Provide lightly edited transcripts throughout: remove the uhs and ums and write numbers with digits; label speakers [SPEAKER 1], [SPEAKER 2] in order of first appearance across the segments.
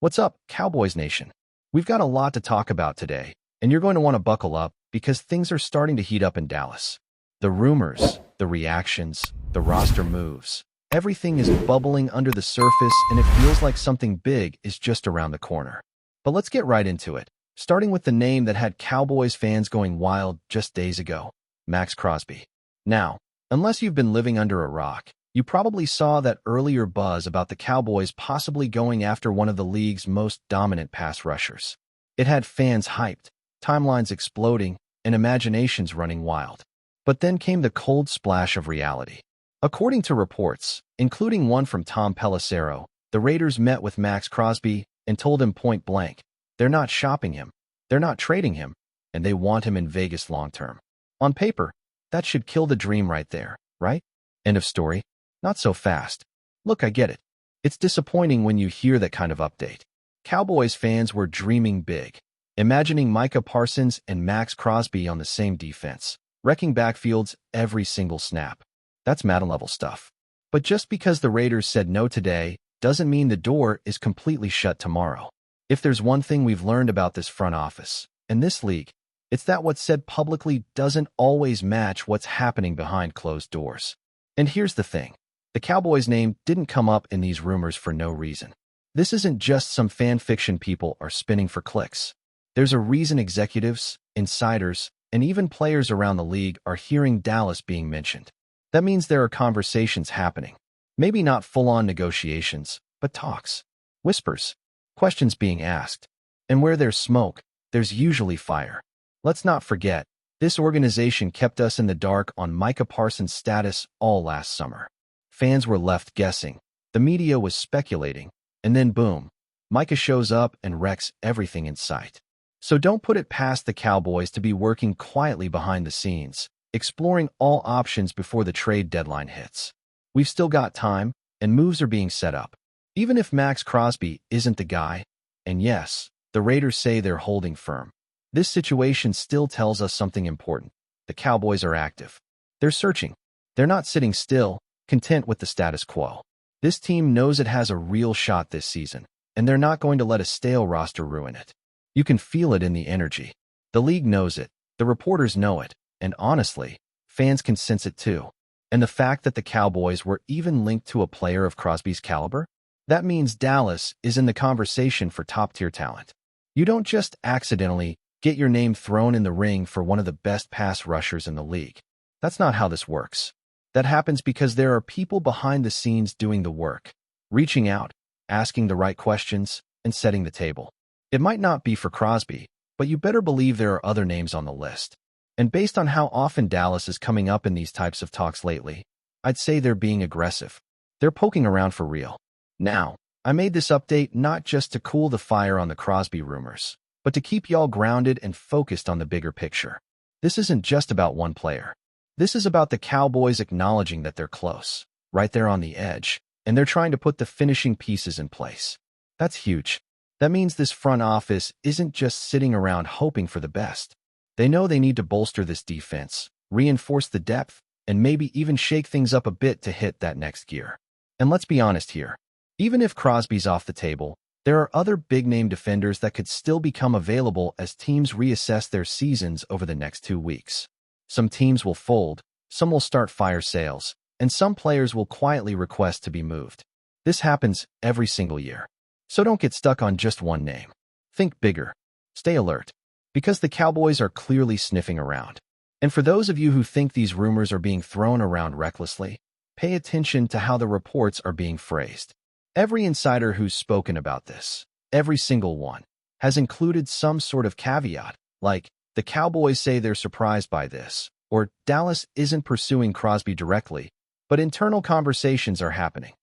[SPEAKER 1] What's up, Cowboys Nation? We've got a lot to talk about today, and you're going to want to buckle up because things are starting to heat up in Dallas. The rumors, the reactions, the roster moves. Everything is bubbling under the surface, and it feels like something big is just around the corner. But let's get right into it, starting with the name that had Cowboys fans going wild just days ago, Maxx Crosby. Now, unless you've been living under a rock, you probably saw that earlier buzz about the Cowboys possibly going after one of the league's most dominant pass rushers. It had fans hyped, timelines exploding, and imaginations running wild. But then came the cold splash of reality. According to reports, including one from Tom Pelissero, the Raiders met with Maxx Crosby and told him point blank, they're not shopping him, they're not trading him, and they want him in Vegas long-term. On paper, that should kill the dream right there, right? End of story. Not so fast. Look, I get it. It's disappointing when you hear that kind of update. Cowboys fans were dreaming big, imagining Micah Parsons and Maxx Crosby on the same defense, wrecking backfields every single snap. That's Madden-level stuff. But just because the Raiders said no today doesn't mean the door is completely shut tomorrow. If there's one thing we've learned about this front office and this league, it's that what's said publicly doesn't always match what's happening behind closed doors. And here's the thing. The Cowboys' name didn't come up in these rumors for no reason. This isn't just some fan fiction people are spinning for clicks. There's a reason executives, insiders, and even players around the league are hearing Dallas being mentioned. That means there are conversations happening. Maybe not full-on negotiations, but talks, whispers, questions being asked. And where there's smoke, there's usually fire. Let's not forget, this organization kept us in the dark on Micah Parsons' status all last summer. Fans were left guessing, the media was speculating, and then boom, Micah shows up and wrecks everything in sight. So don't put it past the Cowboys to be working quietly behind the scenes, exploring all options before the trade deadline hits. We've still got time, and moves are being set up. Even if Maxx Crosby isn't the guy, and yes, the Raiders say they're holding firm, this situation still tells us something important. The Cowboys are active. They're searching. They're not sitting still, content with the status quo. This team knows it has a real shot this season, and they're not going to let a stale roster ruin it. You can feel it in the energy. The league knows it, the reporters know it, and honestly, fans can sense it too. And the fact that the Cowboys were even linked to a player of Crosby's caliber? That means Dallas is in the conversation for top-tier talent. You don't just accidentally get your name thrown in the ring for one of the best pass rushers in the league. That's not how this works. That happens because there are people behind the scenes doing the work, reaching out, asking the right questions, and setting the table. It might not be for Crosby, but you better believe there are other names on the list. And based on how often Dallas is coming up in these types of talks lately, I'd say they're being aggressive. They're poking around for real. Now, I made this update not just to cool the fire on the Crosby rumors, but to keep y'all grounded and focused on the bigger picture. This isn't just about one player. This is about the Cowboys acknowledging that they're close, right there on the edge, and they're trying to put the finishing pieces in place. That's huge. That means this front office isn't just sitting around hoping for the best. They know they need to bolster this defense, reinforce the depth, and maybe even shake things up a bit to hit that next gear. And let's be honest here. Even if Crosby's off the table, there are other big-name defenders that could still become available as teams reassess their seasons over the next 2 weeks. Some teams will fold, some will start fire sales, and some players will quietly request to be moved. This happens every single year. So don't get stuck on just one name. Think bigger. Stay alert. Because the Cowboys are clearly sniffing around. And for those of you who think these rumors are being thrown around recklessly, pay attention to how the reports are being phrased. Every insider who's spoken about this, every single one, has included some sort of caveat, like, the Cowboys say they're surprised by this, or Dallas isn't pursuing Crosby directly, but internal conversations are happening.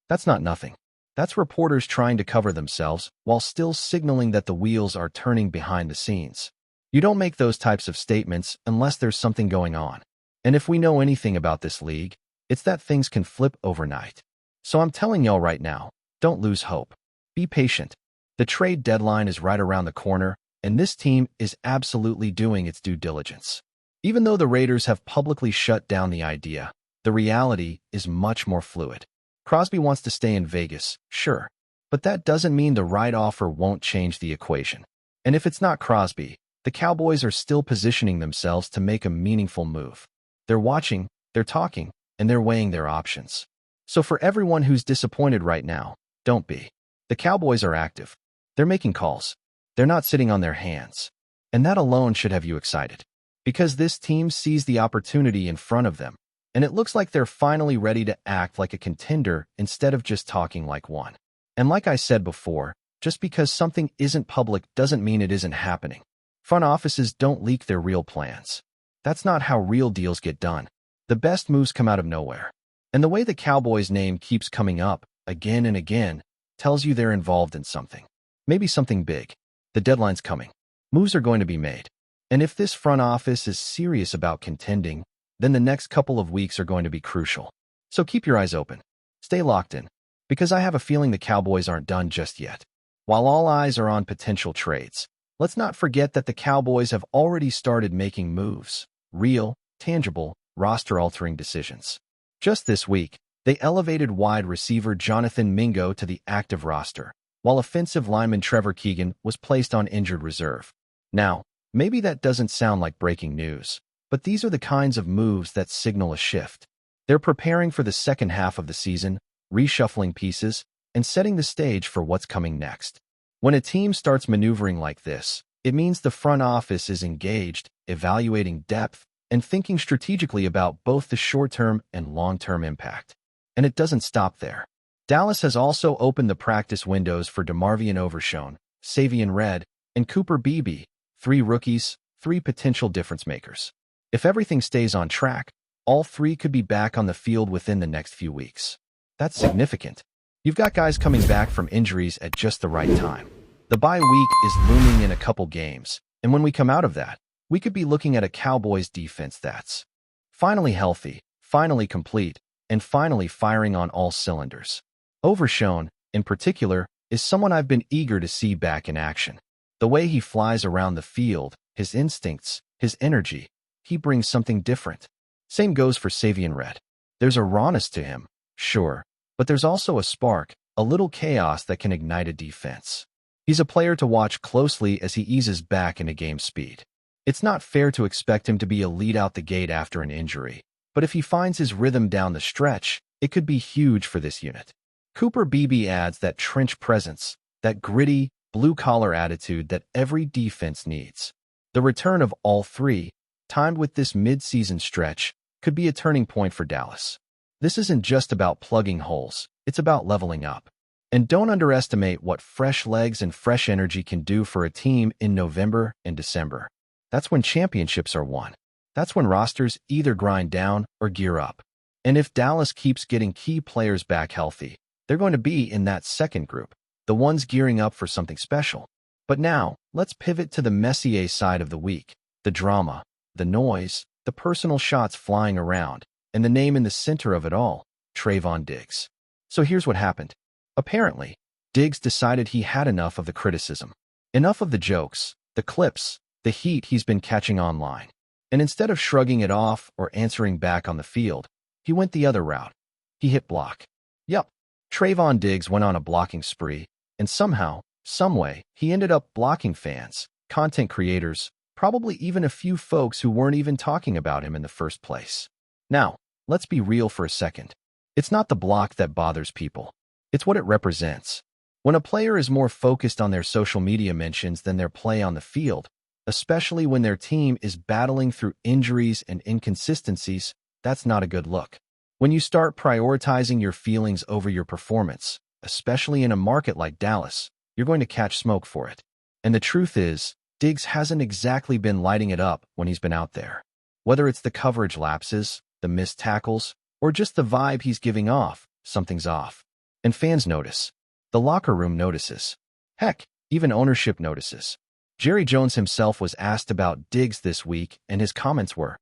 [SPEAKER 1] That's not nothing. That's reporters trying to cover themselves while still signaling that the wheels are turning behind the scenes. You don't make those types of statements unless there's something going on. And if we know anything about this league, it's that things can flip overnight. So I'm telling y'all right now, don't lose hope. Be patient. The trade deadline is right around the corner, and this team is absolutely doing its due diligence. Even though the Raiders have publicly shut down the idea, the reality is much more fluid. Crosby wants to stay in Vegas, sure, But that doesn't mean the right offer won't change the equation. And if it's not Crosby, the Cowboys are still positioning themselves to make a meaningful move. They're watching, they're talking, and they're weighing their options. So for everyone who's disappointed right now, don't be. The Cowboys are active. They're making calls. They're not sitting on their hands. And that alone should have you excited. Because this team sees the opportunity in front of them, and it looks like they're finally ready to act like a contender instead of just talking like one. And like I said before, just because something isn't public doesn't mean it isn't happening. Front offices don't leak their real plans. That's not how real deals get done. The best moves come out of nowhere. And the way the Cowboys name keeps coming up again and again tells you they're involved in something. Maybe something big. The deadline's coming. Moves are going to be made. And if this front office is serious about contending, then the next couple of weeks are going to be crucial. So keep your eyes open. Stay locked in. Because I have a feeling the Cowboys aren't done just yet. While all eyes are on potential trades, let's not forget that the Cowboys have already started making moves. Real, tangible, roster-altering decisions. Just this week, they elevated wide receiver Jonathan Mingo to the active roster, while offensive lineman Trevor Keegan was placed on injured reserve. Now, maybe that doesn't sound like breaking news, but these are the kinds of moves that signal a shift. They're preparing for the second half of the season, reshuffling pieces, and setting the stage for what's coming next. When a team starts maneuvering like this, it means the front office is engaged, evaluating depth, and thinking strategically about both the short-term and long-term impact. And it doesn't stop there. Dallas has also opened the practice windows for DeMarvion Overshown, Savion Red, and Cooper Beebe, 3 rookies, 3 potential difference makers. If everything stays on track, all 3 could be back on the field within the next few weeks. That's significant. You've got guys coming back from injuries at just the right time. The bye week is looming in a couple games, and when we come out of that, we could be looking at a Cowboys defense that's finally healthy, finally complete, and finally firing on all cylinders. Overshown, in particular, is someone I've been eager to see back in action. The way he flies around the field, his instincts, his energy, he brings something different. Same goes for Savion Red. There's a rawness to him, sure, but there's also a spark, a little chaos that can ignite a defense. He's a player to watch closely as he eases back into game speed. It's not fair to expect him to be a lead out the gate after an injury, but if he finds his rhythm down the stretch, it could be huge for this unit. Cooper Beebe adds that trench presence, that gritty, blue-collar attitude that every defense needs. The return of all 3, timed with this mid-season stretch, could be a turning point for Dallas. This isn't just about plugging holes, it's about leveling up. And don't underestimate what fresh legs and fresh energy can do for a team in November and December. That's when championships are won. That's when rosters either grind down or gear up. And if Dallas keeps getting key players back healthy, they're going to be in that second group, the ones gearing up for something special. But now, let's pivot to the Messier side of the week, the drama, the noise, the personal shots flying around, and the name in the center of it all, Trevon Diggs. So here's what happened. Apparently, Diggs decided he had enough of the criticism, enough of the jokes, the clips, the heat he's been catching online. And instead of shrugging it off or answering back on the field, he went the other route. He hit block. Yup, Trevon Diggs went on a blocking spree, and somehow, someway, he ended up blocking fans, content creators, probably even a few folks who weren't even talking about him in the first place. Now, let's be real for a second. It's not the block that bothers people. It's what it represents. When a player is more focused on their social media mentions than their play on the field, especially when their team is battling through injuries and inconsistencies, that's not a good look. When you start prioritizing your feelings over your performance, especially in a market like Dallas, you're going to catch smoke for it. And the truth is, Diggs hasn't exactly been lighting it up when he's been out there. Whether it's the coverage lapses, the missed tackles, or just the vibe he's giving off, something's off. And fans notice. The locker room notices. Heck, even ownership notices. Jerry Jones himself was asked about Diggs this week, and his comments were,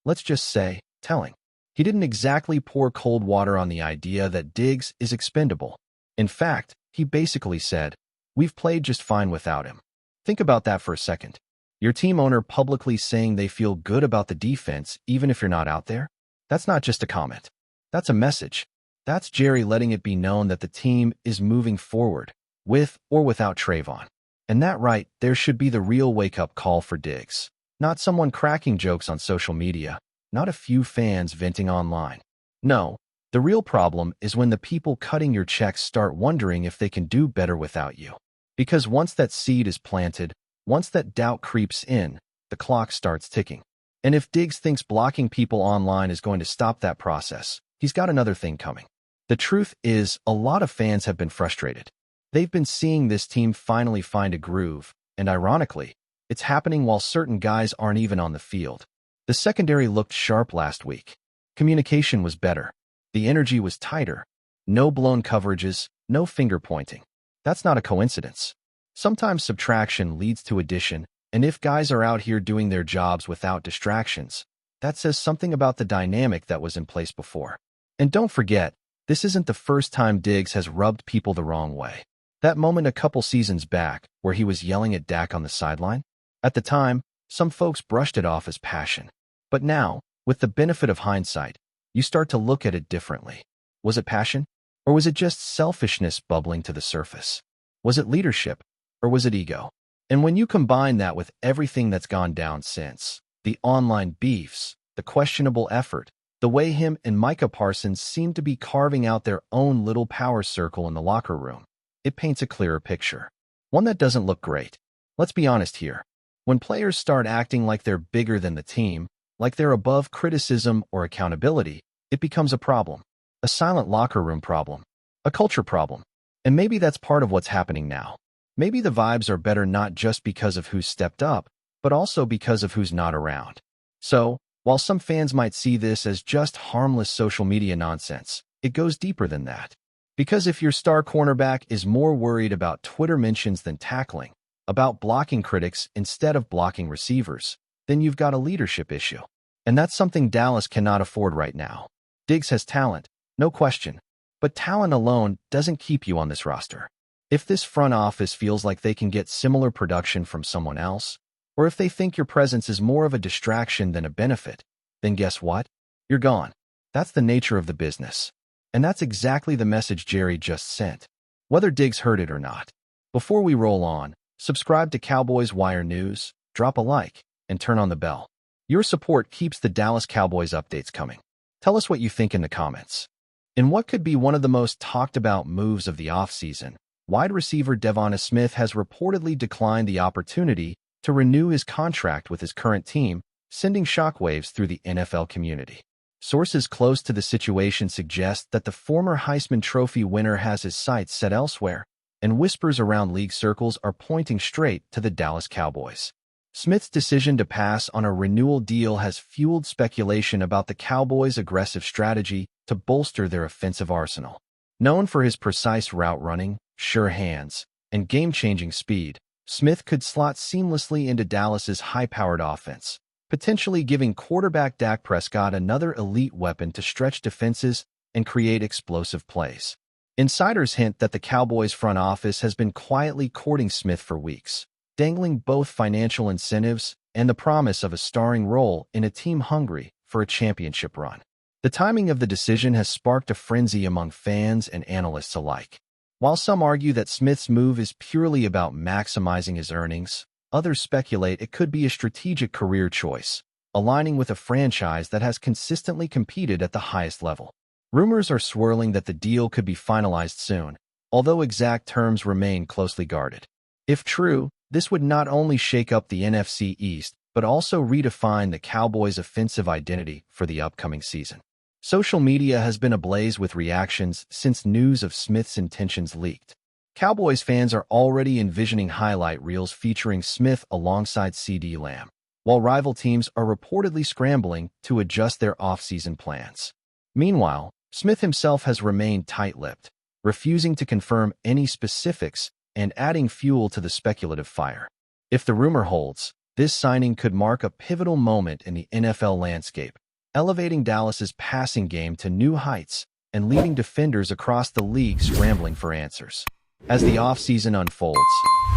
[SPEAKER 1] let's just say, telling. He didn't exactly pour cold water on the idea that Diggs is expendable. In fact, he basically said, we've played just fine without him. Think about that for a second. Your team owner publicly saying they feel good about the defense even if you're not out there? That's not just a comment. That's a message. That's Jerry letting it be known that the team is moving forward, with or without Trevon. And that right there should be the real wake-up call for Diggs. Not someone cracking jokes on social media, not a few fans venting online. No, the real problem is when the people cutting your checks start wondering if they can do better without you. Because once that seed is planted, once that doubt creeps in, the clock starts ticking. And if Diggs thinks blocking people online is going to stop that process, he's got another thing coming. The truth is, a lot of fans have been frustrated. They've been seeing this team finally find a groove, and ironically, it's happening while certain guys aren't even on the field. The secondary looked sharp last week. Communication was better. The energy was tighter. No blown coverages, no finger pointing. That's not a coincidence. Sometimes subtraction leads to addition, and if guys are out here doing their jobs without distractions, that says something about the dynamic that was in place before. And don't forget, this isn't the first time Diggs has rubbed people the wrong way. That moment a couple seasons back, where he was yelling at Dak on the sideline? At the time, some folks brushed it off as passion. But now, with the benefit of hindsight, you start to look at it differently. Was it passion? Or was it just selfishness bubbling to the surface? Was it leadership? Or was it ego? And when you combine that with everything that's gone down since, the online beefs, the questionable effort, the way him and Micah Parsons seem to be carving out their own little power circle in the locker room, it paints a clearer picture. One that doesn't look great. Let's be honest here. When players start acting like they're bigger than the team, like they're above criticism or accountability, it becomes a problem. A silent locker room problem. A culture problem. And maybe that's part of what's happening now. Maybe the vibes are better not just because of who's stepped up, but also because of who's not around. So, while some fans might see this as just harmless social media nonsense, it goes deeper than that. Because if your star cornerback is more worried about Twitter mentions than tackling, about blocking critics instead of blocking receivers, then you've got a leadership issue. And that's something Dallas cannot afford right now. Diggs has talent, no question, but talent alone doesn't keep you on this roster. If this front office feels like they can get similar production from someone else, or if they think your presence is more of a distraction than a benefit, then guess what? You're gone. That's the nature of the business. And that's exactly the message Jerry just sent, whether Diggs heard it or not. Before we roll on, subscribe to Cowboys Wire News, drop a like, and turn on the bell. Your support keeps the Dallas Cowboys updates coming. Tell us what you think in the comments. In what could be one of the most talked about moves of the offseason, wide receiver DeVonta Smith has reportedly declined the opportunity to renew his contract with his current team, sending shockwaves through the NFL community. Sources close to the situation suggest that the former Heisman Trophy winner has his sights set elsewhere, and whispers around league circles are pointing straight to the Dallas Cowboys. Smith's decision to pass on a renewal deal has fueled speculation about the Cowboys' aggressive strategy to bolster their offensive arsenal. Known for his precise route running, sure hands, and game-changing speed, Smith could slot seamlessly into Dallas's high-powered offense, potentially giving quarterback Dak Prescott another elite weapon to stretch defenses and create explosive plays. Insiders hint that the Cowboys front office has been quietly courting Smith for weeks, dangling both financial incentives and the promise of a starring role in a team hungry for a championship run. The timing of the decision has sparked a frenzy among fans and analysts alike. While some argue that Smith's move is purely about maximizing his earnings, others speculate it could be a strategic career choice, aligning with a franchise that has consistently competed at the highest level. Rumors are swirling that the deal could be finalized soon, although exact terms remain closely guarded. If true, this would not only shake up the NFC East, but also redefine the Cowboys' offensive identity for the upcoming season. Social media has been ablaze with reactions since news of Smith's intentions leaked. Cowboys fans are already envisioning highlight reels featuring Smith alongside CeeDee Lamb, while rival teams are reportedly scrambling to adjust their offseason plans. Meanwhile, Smith himself has remained tight-lipped, refusing to confirm any specifics and adding fuel to the speculative fire. If the rumor holds, this signing could mark a pivotal moment in the NFL landscape, elevating Dallas's passing game to new heights and leaving defenders across the league scrambling for answers. As the offseason unfolds,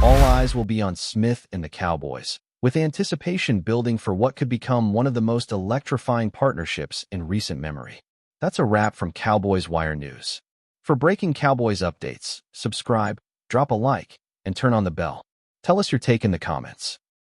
[SPEAKER 1] all eyes will be on Smith and the Cowboys, with anticipation building for what could become one of the most electrifying partnerships in recent memory. That's a wrap from Cowboys Wire News. For breaking Cowboys updates, subscribe, drop a like, and turn on the bell. Tell us your take in the comments.